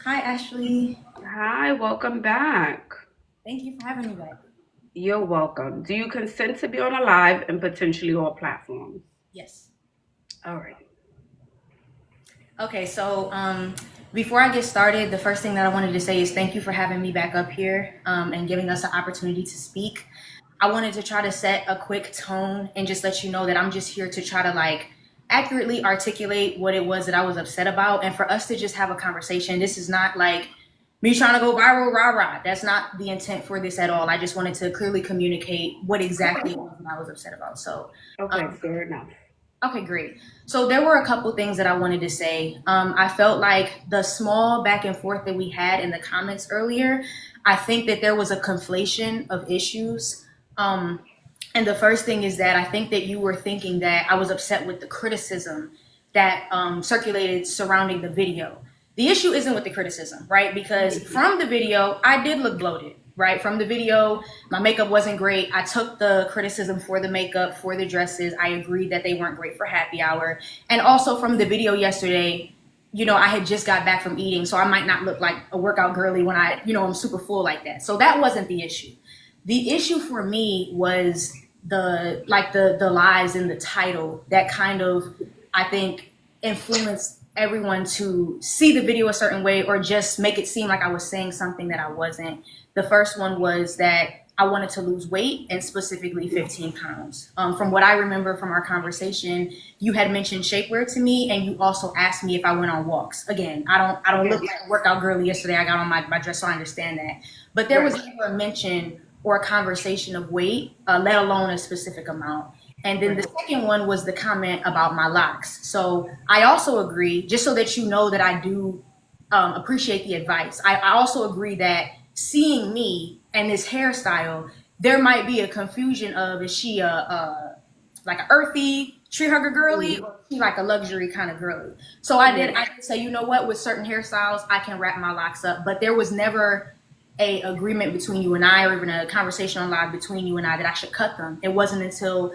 Hi, Ashley. Hi, welcome back. Thank you for having me back. You're welcome. Do you consent to be on a live and potentially all platforms? Yes. All right. Okay, so before I get started, the first thing that I wanted to say is thank you for having me back up here and giving us an opportunity to speak. I wanted to try to set a quick tone and just let you know that I'm just here to try to accurately articulate what it was that I was upset about and for us to just have a conversation. This is not like me trying to go viral, rah rah. That's not the intent for this at all. I just wanted to clearly communicate what exactly it was that I was upset about. So, Okay, um, fair enough. okay, great. So there were a couple things that I wanted to say. I felt like the small back and forth that we had in the comments earlier, I think that there was a conflation of issues. Um, and the first thing is that I think that you were thinking that I was upset with the criticism that circulated surrounding the video. The issue isn't with the criticism, right? Because from the video, I did look bloated, right? From the video, my makeup wasn't great. I took the criticism for the makeup, for the dresses. I agreed that they weren't great for happy hour. And also from the video yesterday, I had just got back from eating, so I might not look like a workout girly when I'm super full like that. So that wasn't the issue. The issue for me was the lies in the title that kind of, I think, influenced everyone to see the video a certain way or just make it seem like I was saying something that I wasn't. The first one was that I wanted to lose weight and specifically 15 pounds. From what I remember from our conversation, you had mentioned shapewear to me, and you also asked me if I went on walks. Again, I don't look Yes. like a workout girly yesterday. I got on my dress, so I understand that. But there was Right. never a mention or a conversation of weight, let alone a specific amount. And then the Right. second one was the comment about my locks. So I also agree, just so that you know that I do appreciate the advice. I also agree that seeing me and this hairstyle, there might be a confusion of is she a like an earthy tree hugger girly Mhm. or is she like a luxury kind of girly. So Right. I did say, you know what, with certain hairstyles, I can wrap my locks up, but there was never a agreement between you and I, or even a conversation on live between you and I that I should cut them. It wasn't until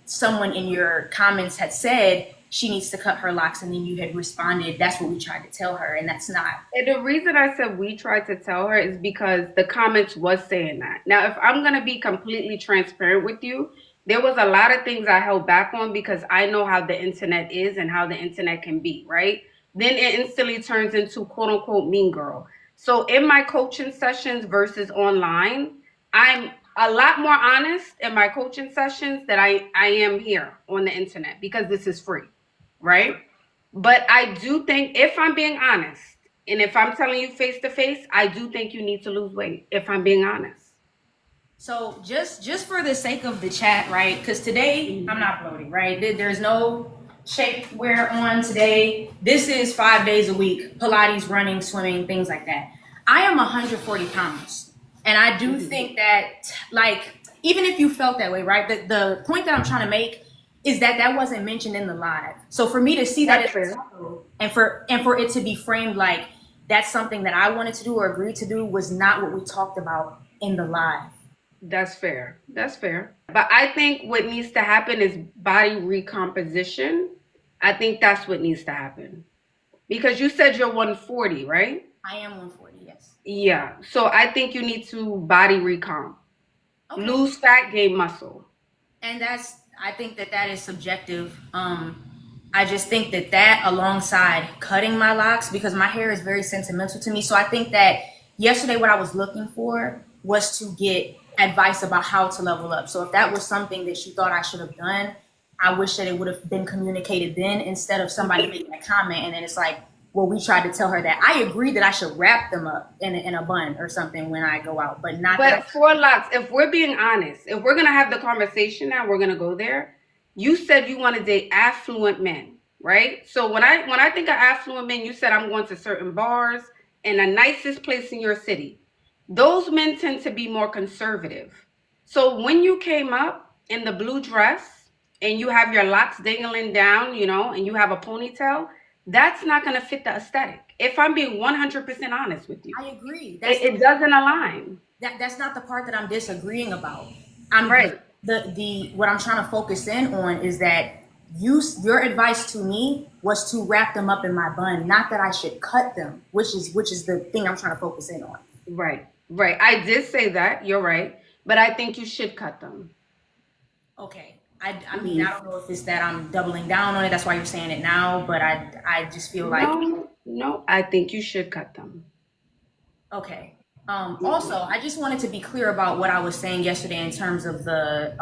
someone in your comments had said she needs to cut her locks, and then you had responded, that's what we tried to tell her, and that's not. And the reason I said we tried to tell her is because the comments was saying that. Now, if I'm gonna be completely transparent with you, there was a lot of things I held back on because I know how the internet is and how the internet can be, right? Then it instantly turns into quote unquote mean girl. So in my coaching sessions versus online, I'm a lot more honest in my coaching sessions that I am here on the internet because this is free, right? But I do think, if I'm being honest, and if I'm telling you face to face, I do think you need to lose weight, if I'm being honest. So just for the sake of the chat, right? Because today I'm Mhm. not bloated, right? There's no shapewear on today. This is 5 days a week: Pilates, running, swimming, things like that. I am 140 pounds, and I do Mhm. think that even if you felt that way, right? The point that I'm trying to make is that that wasn't mentioned in the live. So for me to see that That's as a fair. title and for it to be framed like that's something that I wanted to do or agreed to do was not what we talked about in the live. That's fair. That's fair. But I think what needs to happen is body recomposition. I think that's what needs to happen. Because you said you're 140, right? I am 140, yes. Yeah. So I think you need to body recomp. Okay. Lose fat, gain muscle. And I think that that is subjective. I just think that that alongside cutting my locks, because my hair is very sentimental to me. So I think that yesterday what I was looking for was to get advice about how to level up. So if that was something that you thought I should have done, I wish that it would have been communicated then instead of somebody making a comment and then it's like, well, we tried to tell her that. I agree that I should wrap them up in a bun or something when I go out, but not that I. But for locks, if we're being honest, if we're gonna have the conversation now, we're gonna go there. You said you want to date affluent men, right? So when I think of affluent men, you said I'm going to certain bars and the nicest place in your city. Those men tend to be more conservative. So when you came up in the blue dress and you have your locks dangling down, and you have a ponytail, that's not gonna fit the aesthetic. If I'm being 100% honest with you, I agree. it doesn't align. That's not the part that I'm disagreeing about. I'm Right. the what I'm trying to focus in on is that your advice to me was to wrap them up in my bun, not that I should cut them, which is the thing I'm trying to focus in on. Right, right. I did say that. You're right, but I think you should cut them. Okay. I mean, I don't know if it's that I'm doubling down on it. That's why you're saying it now, but I just feel like No, no, I think you should cut them. okay. Also, I just wanted to be clear about what I was saying yesterday in terms of the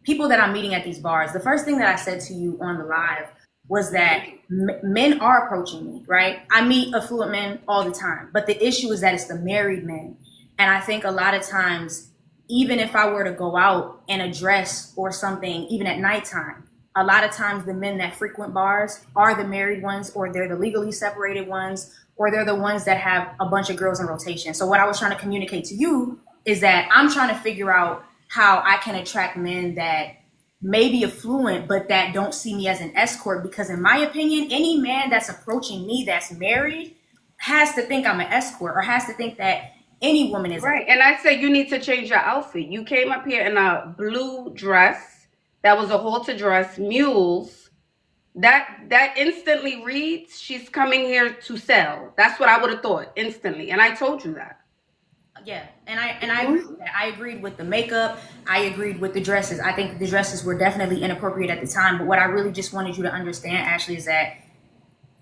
people that I'm meeting at these bars. The first thing that I said to you on the live was that men are approaching me, right? I meet affluent men all the time, but the issue is that it's the married men. And I think a lot of times, even if I were to go out and address or something, even at nighttime, a lot of times the men that frequent bars are the married ones, or they're the legally separated ones, or they're the ones that have a bunch of girls in rotation. So what I was trying to communicate to you is that I'm trying to figure out how I can attract men that may be affluent, but that don't see me as an escort. Because in my opinion, any man that's approaching me that's married has to think I'm an escort, or has to think that any woman is. Right. And I said you need to change your outfit. You came up here in a blue dress that was a halter dress, mules. That instantly reads she's coming here to sell. That's what I would have thought instantly. And I told you that. Yeah, and I agree with that. I agreed with the makeup. I agreed with the dresses. I think the dresses were definitely inappropriate at the time. But what I really just wanted you to understand, Ashley, is that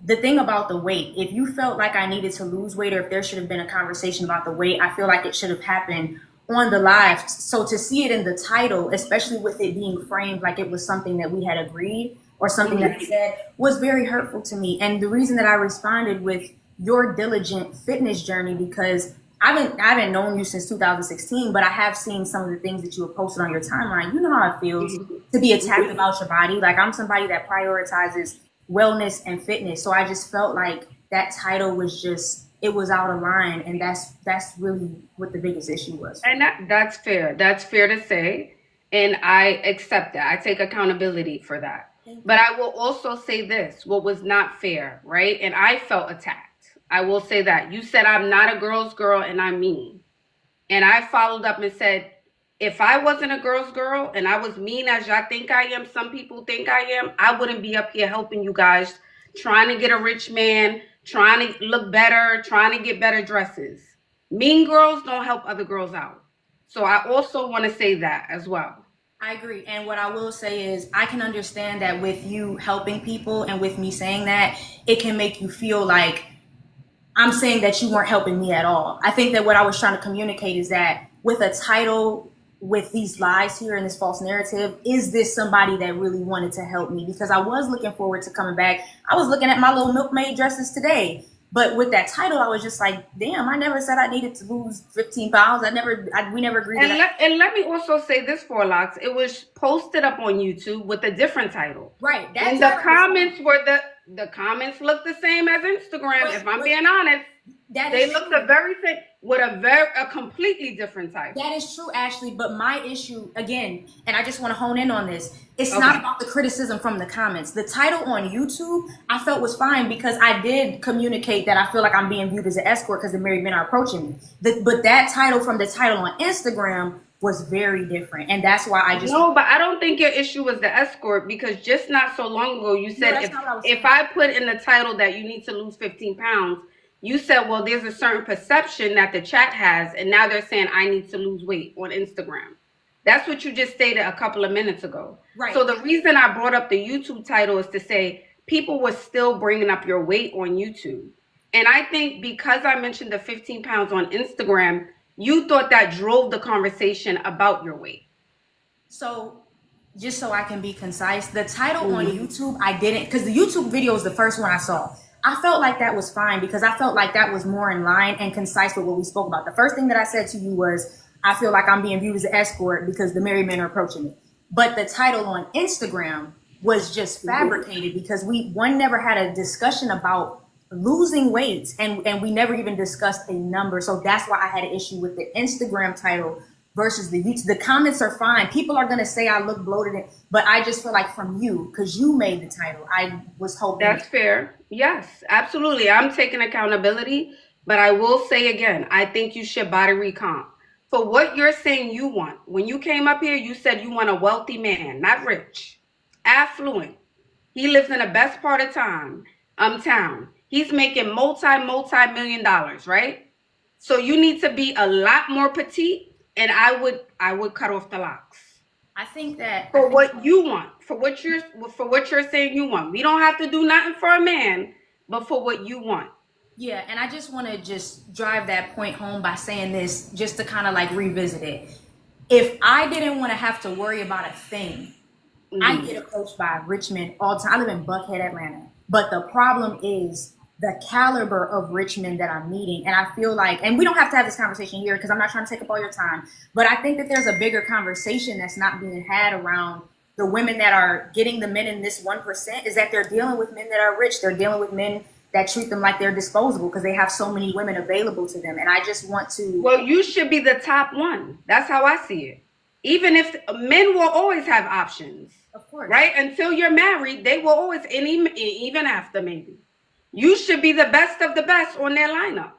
the thing about the weight, if you felt like I needed to lose weight, or if there should have been a conversation about the weight, I feel like it should have happened on the live. So to see it in the title, especially with it being framed like it was something that we had agreed or something that I said, was very hurtful to me. And the reason that I responded with your diligent fitness journey, because I haven't known you since 2016, but I have seen some of the things that you have posted on your timeline. You know how it feels to be attacked about your body. Like, I'm somebody that prioritizes wellness and fitness. So I just felt like that title was just, it was out of line. And that's really what the biggest issue was. And that's fair. That's fair to say. And I accept that. I take accountability for that. But I will also say this, what was not fair, right? And I felt attacked. I will say that. You said I'm not a girl's girl and I'm mean. And I followed up and said, if I wasn't a girl's girl and I was mean as y'all think I am, some people think I am, I wouldn't be up here helping you guys, trying to get a rich man, trying to look better, trying to get better dresses. Mean girls don't help other girls out. So I also want to say that as well. I agree. And what I will say is I can understand that with you helping people and with me saying that, it can make you feel like I'm saying that you weren't helping me at all. I think that what I was trying to communicate is that with a title, with these lies here and this false narrative, is this somebody that really wanted to help me? Because I was looking forward to coming back. I was looking at my little milkmaid dresses today. But with that title, I was just like, damn, I never said I needed to lose 15 pounds. We never agreed to that. And let me also say this, for Locks. It was posted up on YouTube with a different title. Right. And the comments were the comments look the same as Instagram. If I'm being honest, they look the very same with a completely different title. That is true, Ashley. But my issue, again, and I just want to hone in on this, it's not about the criticism from the comments. The title on YouTube, I felt was fine because I did communicate that I feel like I'm being viewed as an escort because the married men are approaching me. But that title from the title on Instagram was very different. And that's why I just... No, but I don't think your issue was the escort, because just not so long ago, you said if I put in the title that you need to lose 15 pounds, you said, well, there's a certain perception that the chat has, and now they're saying I need to lose weight on Instagram. That's what you just stated a couple of minutes ago. Right. So the reason I brought up the YouTube title is to say people were still bringing up your weight on YouTube. And I think because I mentioned the 15 pounds on Instagram, you thought that drove the conversation about your weight. So just so I can be concise, the title on YouTube, I didn't, because the YouTube video was the first one I saw. I felt like that was fine because I felt like that was more in line and concise with what we spoke about. The first thing that I said to you was, I feel like I'm being viewed as an escort because the married men are approaching me. But the title on Instagram was just fabricated because we never had a discussion about losing weight, and we never even discussed a number. So that's why I had an issue with the Instagram title versus the YouTube. The comments are fine. People are going to say I look bloated, but I just feel like from you, because you made the title, I was hoping. That's fair. Yes, absolutely. I'm taking accountability, but I will say again, I think you should body recomp. For what you're saying you want. When you came up here, you said you want a wealthy man, not rich. affluent. He lives in the best part of town. He's making multi-million dollars, right? So you need to be a lot more petite, and I would cut off the locks I think that I for think what you want, for what you're saying you want. We don't have to do nothing for a man, but for what you want. Yeah, and I just want to just drive that point home by saying this, just to kind of like revisit it. If I didn't want to have to worry about a thing, I Mm. get approached by rich men all the time. I live in Buckhead, Atlanta. But the problem is the caliber of rich men that I'm meeting. And I feel like, and we don't have to have this conversation here because I'm not trying to take up all your time, but I think that there's a bigger conversation that's not being had around the women that are getting the men in this 1%, is that they're dealing with men that are rich. They're dealing with men that treat them like they're disposable because they have so many women available to them. And I just want to, Well, you should be the top one. That's how I see it. Even if men will always have options, of course. right? Until you're married, they will always, and even after maybe. You should be the best of the best on their lineup.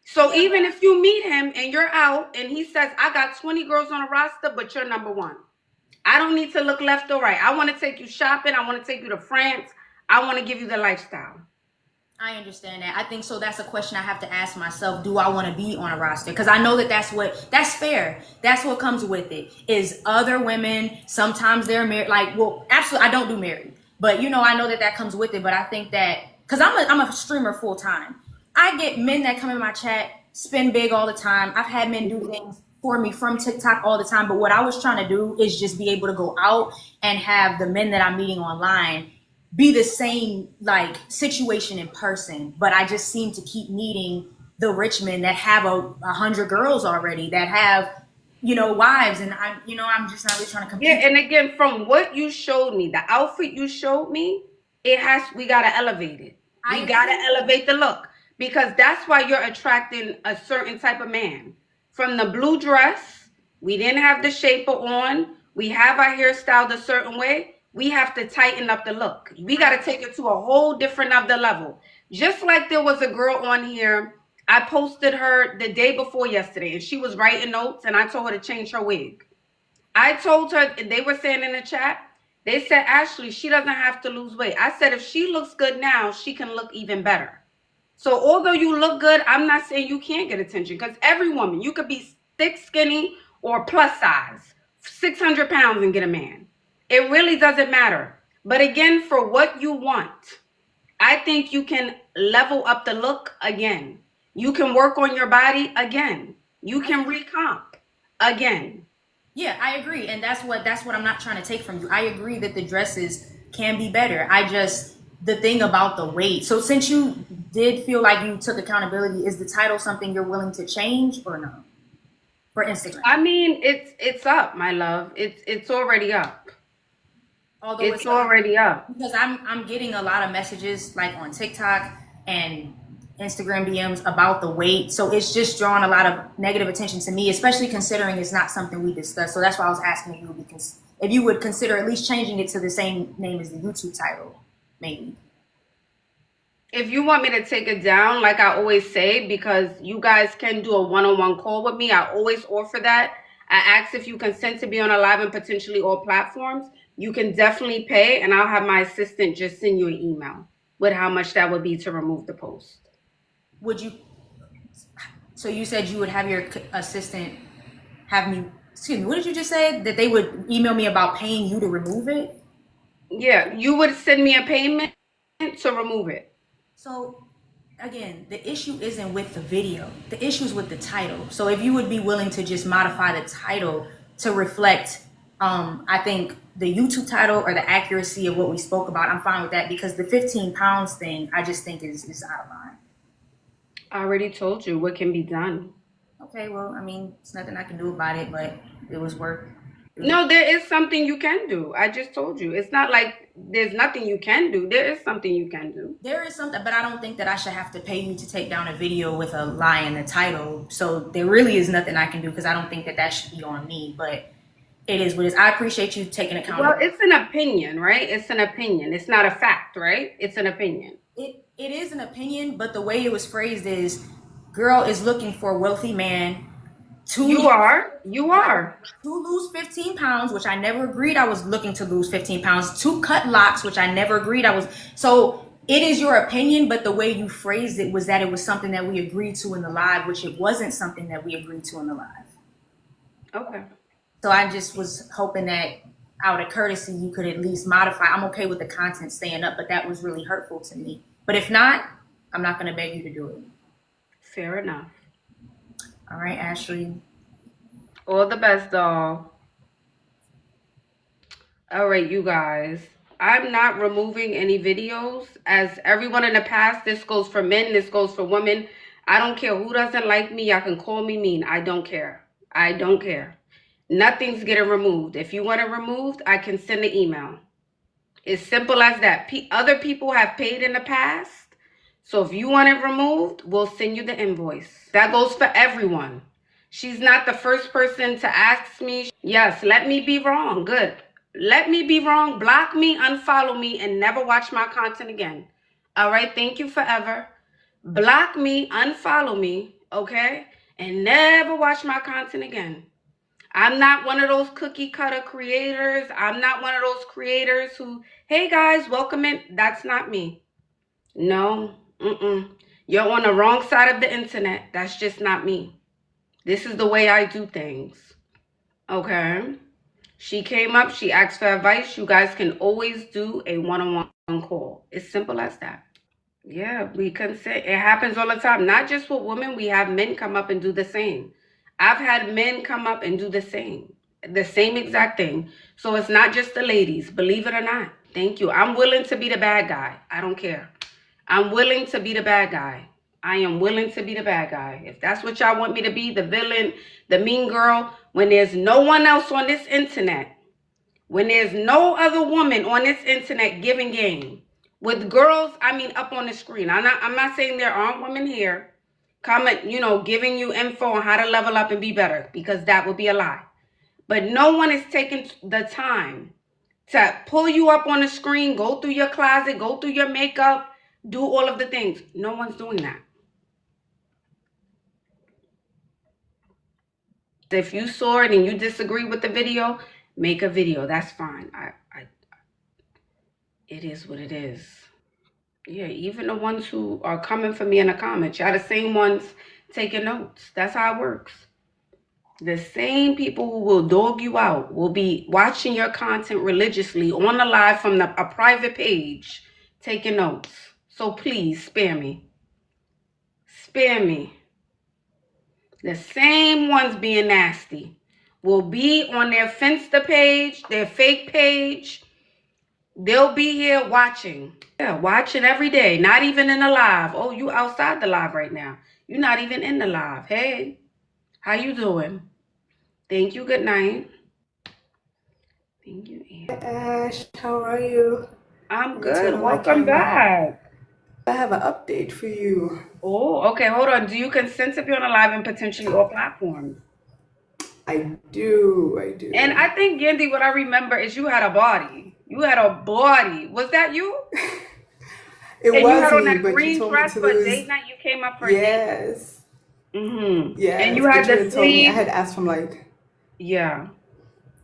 So Yeah, even if you meet him and you're out and he says, I got 20 girls on a roster, but you're number one. I don't need to look left or right. I want to take you shopping. I want to take you to France. I want to give you the lifestyle. I understand that. I think so. That's a question I have to ask myself. Do I want to be on a roster? Because I know that that's fair. That's what comes with it. Is other women, sometimes they're married. Like, well, absolutely, I don't do married. But, I know that that comes with it. But I think that, because I'm a streamer full time. I get men that come in my chat, spend big all the time. I've had men do things for me from TikTok all the time. But what I was trying to do is just be able to go out and have the men that I'm meeting online be the same like situation in person, but I just seem to keep meeting the rich men that have 100 girls already, that have wives, and I'm just not really trying to compete. Yeah, and again, from what you showed me, the outfit you showed me, we gotta elevate it. We gotta elevate the look because that's why you're attracting a certain type of man. From the blue dress, we didn't have the shaper on. We have our hair styled a certain way. We have to tighten up the look. We got to take it to a whole different other level. Just like there was a girl on here, I posted her the day before yesterday, and she was writing notes, and I told her to change her wig. I told her, they were saying in the chat, they said, Ashley, she doesn't have to lose weight. I said, if she looks good now, she can look even better. So although you look good, I'm not saying you can't get attention, because every woman, you could be thick, skinny, or plus size, 600 pounds and get a man. It really doesn't matter. But again, for what you want, I think you can level up the look again. You can work on your body again. You can recomp again. Yeah, I agree. And that's what I'm not trying to take from you. I agree that the dresses can be better. The thing about the weight. So since you did feel like you took accountability, is the title something you're willing to change or no? For Instagram. I mean, it's up, my love. It's already up. Although it's already up. Because I'm getting a lot of messages like on TikTok and Instagram DMs about the weight. So it's just drawing a lot of negative attention to me, especially considering it's not something we discussed. So that's why I was asking if you would consider at least changing it to the same name as the YouTube title, maybe. If you want me to take it down, like I always say, because you guys can do a one-on-one call with me, I always offer that. I ask if you consent to be on a live and potentially all platforms. You can definitely pay, and I'll have my assistant just send you an email with how much that would be to remove the post. Would you? So you said you would have your assistant have me. Excuse me. What did you just say? That they would email me about paying you to remove it? Yeah, you would send me a payment to remove it. So again, the issue isn't with the video. The issue is with the title. So if you would be willing to just modify the title to reflect, I think the YouTube title or the accuracy of what we spoke about, I'm fine with that, because the 15 pounds thing, I just think is out of line. I already told you what can be done. Okay, well, I mean, it's nothing I can do about it, but it was work. No, there is something you can do. I just told you. It's not like there's nothing you can do. There is something you can do. There is something, but I don't think that I should have to pay you to take down a video with a lie in the title. So there really is nothing I can do, because I don't think that that should be on me, but it is what it is. I appreciate you taking account. Well, it's an opinion, right? It's an opinion. It's not a fact, right? It's an opinion. It is an opinion, but the way it was phrased is, girl is looking for a wealthy man to You are. You right, are. to lose 15 pounds, which I never agreed I was looking to lose 15 pounds, to cut locks, which I never agreed I was. So it is your opinion, but the way you phrased it was that it was something that we agreed to in the live, which it wasn't something that we agreed to in the live. Okay. So I just was hoping that out of courtesy, you could at least modify. I'm okay with the content staying up, but that was really hurtful to me. But if not, I'm not going to beg you to do it. Fair enough. All right, Ashley. All the best, doll. All right, you guys. I'm not removing any videos. As everyone in the past, this goes for men, this goes for women. I don't care who doesn't like me. Y'all can call me mean. I don't care. I don't care. Nothing's getting removed. If you want it removed, I can send an email. It's simple as that. Other people have paid in the past. So if you want it removed, we'll send you the invoice. That goes for everyone. She's not the first person to ask me. Yes, let me be wrong. Good. Let me be wrong. Block me, unfollow me, and never watch my content again. All right? Thank you forever. Block me, unfollow me, okay? And never watch my content again. I'm not one of those cookie cutter creators. I'm not one of those creators who, hey guys, welcome in. That's not me. No. You're on the wrong side of the internet. That's just not me. This is the way I do things. Okay? She came up. She asked for advice. You guys can always do a one-on-one call. It's simple as that. Yeah, we can say it happens all the time. Not just with women. We have men come up and do the same. I've had men come up and do the same exact thing. So it's not just the ladies, believe it or not. Thank you. I'm willing to be the bad guy. I don't care. I'm willing to be the bad guy. I am willing to be the bad guy. If that's what y'all want me to be, the villain, the mean girl, when there's no one else on this internet, when there's no other woman on this internet giving game, with girls, I mean, up on the screen. I'm not saying there aren't women here comment, giving you info on how to level up and be better, because that would be a lie. But no one is taking the time to pull you up on the screen, go through your closet, go through your makeup, do all of the things. No one's doing that. If you saw it and you disagree with the video, make a video. That's fine. It is what it is. Yeah, even the ones who are coming for me in the comments, y'all the same ones taking notes. That's how it works. The same people who will dog you out will be watching your content religiously on the live from a private page, taking notes. So please spare me. Spare me. The same ones being nasty will be on their Finsta page, their fake page. They'll be here watching. Yeah, watching every day. Not even in the live. Oh, you outside the live right now. You're not even in the live. Hey, how you doing? Thank you. Good night. Thank you, Anne. Hi Ash, how are you? I'm Let me good. turn on my Welcome camera. back. I have an update for you. Oh, okay. Hold on. Do you consent to be on a live and potentially all platforms? I do. And I think, Yandy, what I remember is you had a body. You had a body. Was that you? It And was you had on me, that but you green told me dress to for lose. date night. You came up for a date. Yes. Yes. And you had but you the had told me, I sleeve. had asked from Yeah.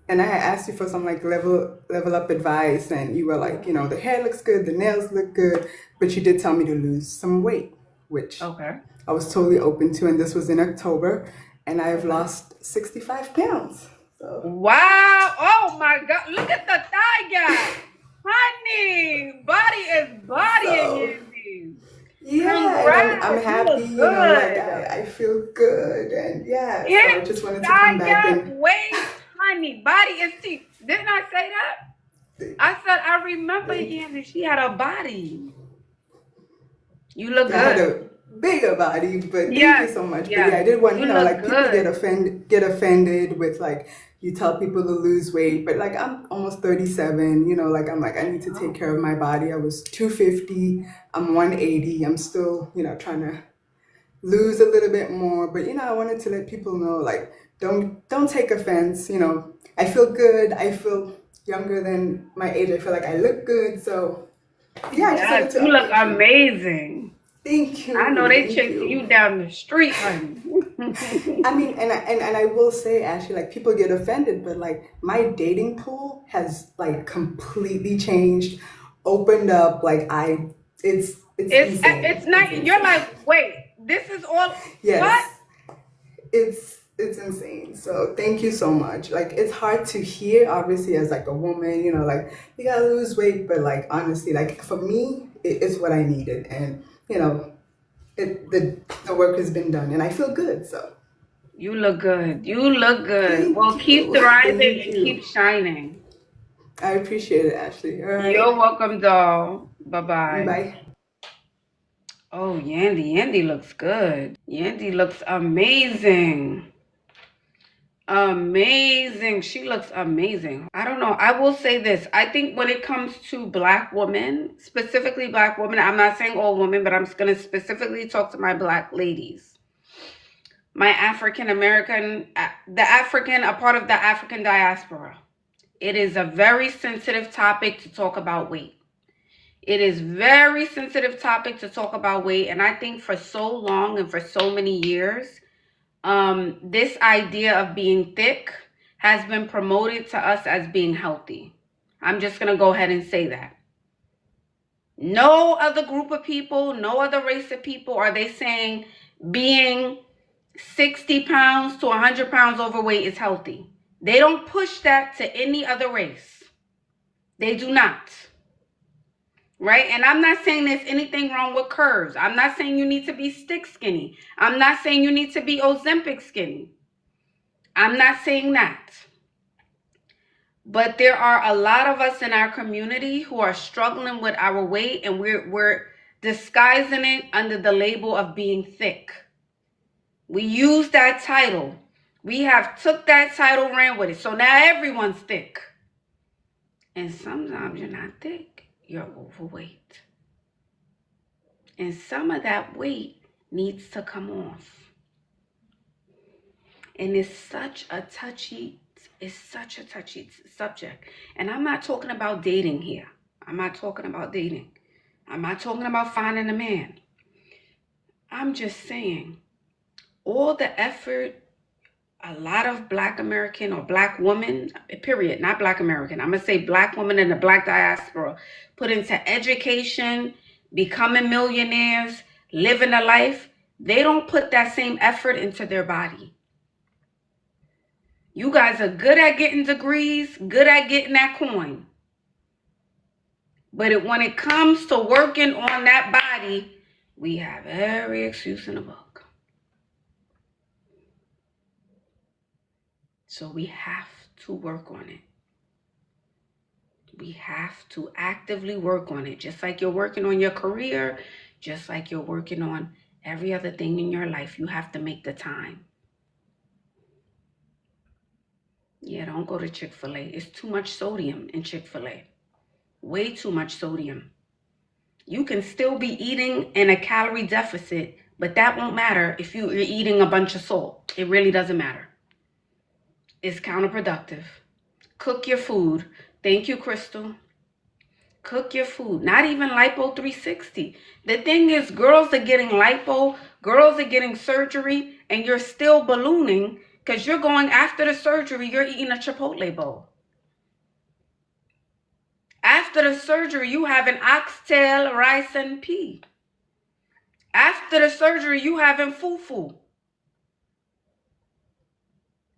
and I had asked you for some level up advice, and you were like, the hair looks good, the nails look good, but you did tell me to lose some weight, which Okay. I was totally open to, and this was in October, and I have Okay. lost 65 pounds. So. Wow. Oh, my God. Look at the thigh gap. Honey. Body is bodying, Yandy. Yeah, Congrats. and I'm You happy, look good. I feel good, and yeah, so Yeah, I just wanted to thigh come back gap, and waist, honey, body is teeth. Didn't I say that? I said I remember Yandy. She had a body. You look I had good. a bigger body, but thank you Yes, so much. But yes. yeah, I did want, You look people good. get offended with you tell people to lose weight, but I'm almost 37, I'm like, I need to take care of my body. I was 250, I'm 180, I'm still, trying to lose a little bit more, but I wanted to let people know, don't take offense. I feel good, I feel younger than my age, I feel like I look good, so yeah, I just wanted Yes, to you look update you. amazing. Thank you. I know they Thank chasing you. you down the street, honey. I mean, and I will say, actually, like people get offended, but like my dating pool has like completely changed, opened up. Like it's It's insane. It's not. You're insane. like, wait, this is all. What? Yes, it's insane. So thank you so much. Like it's hard to hear, obviously, as like a woman, like you gotta lose weight, but like honestly, like for me, it's what I needed, and the work has been done, and I feel good. So You look good. You look good. thank Well, keep you, thriving thank and keep you. shining. I appreciate it, Ashley. All You're right, welcome, doll. Bye bye. bye. Oh, Yandy. Yandy looks good. Yandy looks amazing. Amazing. She looks amazing. I don't know. I will say this. I think when it comes to Black women, specifically Black women, I'm not saying all women, but I'm going to specifically talk to my Black ladies. My African American, a part of the African diaspora. It is a very sensitive topic to talk about weight. It is very sensitive topic to talk about weight. And I think for so long and for so many years, this idea of being thick has been promoted to us as being healthy. I'm just going to go ahead and say that. No other group of people, no other race of people are they saying being 60 pounds to 100 pounds overweight is healthy. They don't push that to any other race. They do not. Right? And I'm not saying there's anything wrong with curves. I'm not saying you need to be stick skinny. I'm not saying you need to be Ozempic skinny. I'm not saying that. But there are a lot of us in our community who are struggling with our weight, and we're disguising it under the label of being thick. We use that title. We have took that title, ran with it. So now everyone's thick. And sometimes you're not thick. You're overweight. And some of that weight needs to come off. And it's such a touchy subject. And I'm not talking about dating here. I'm not talking about dating. I'm not talking about finding a man. I'm just saying all the effort a lot of Black American or Black women, period, not Black American, I'm going to say Black women in the Black diaspora, put into education, becoming millionaires, living a life, they don't put that same effort into their body. You guys are good at getting degrees, good at getting that coin. But when it comes to working on that body, we have every excuse in the book. So we have to work on it. We have to actively work on it. Just like you're working on your career, just like you're working on every other thing in your life, you have to make the time. Yeah, don't go to Chick-fil-A. It's too much sodium in Chick-fil-A. Way too much sodium. You can still be eating in a calorie deficit, but that won't matter if you're eating a bunch of salt. It really doesn't matter. It's counterproductive. Cook your food. Thank you, Crystal. Cook your food. Not even lipo 360. The thing is, girls are getting lipo, girls are getting surgery, and you're still ballooning because you're going after the surgery, you're eating a Chipotle bowl. After the surgery, you have an oxtail, rice, and pea. After the surgery, you having fufu.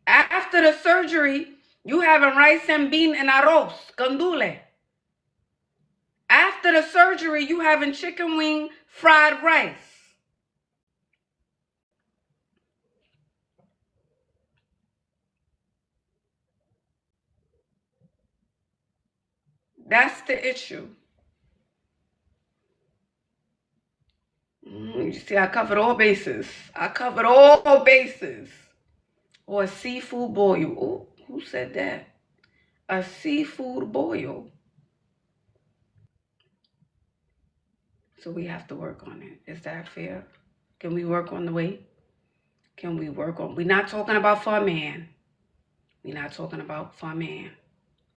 After the surgery, you having rice and bean and arroz, gandule. After the surgery, you having chicken wing, fried rice. That's the issue. You see, I covered all bases. I covered all bases. Or a seafood boil. Oh, who said that? A seafood boil. So we have to work on it. Is that fair? Can we work on the weight? Can we work on? We're not talking about for a man. We're not talking about for a man.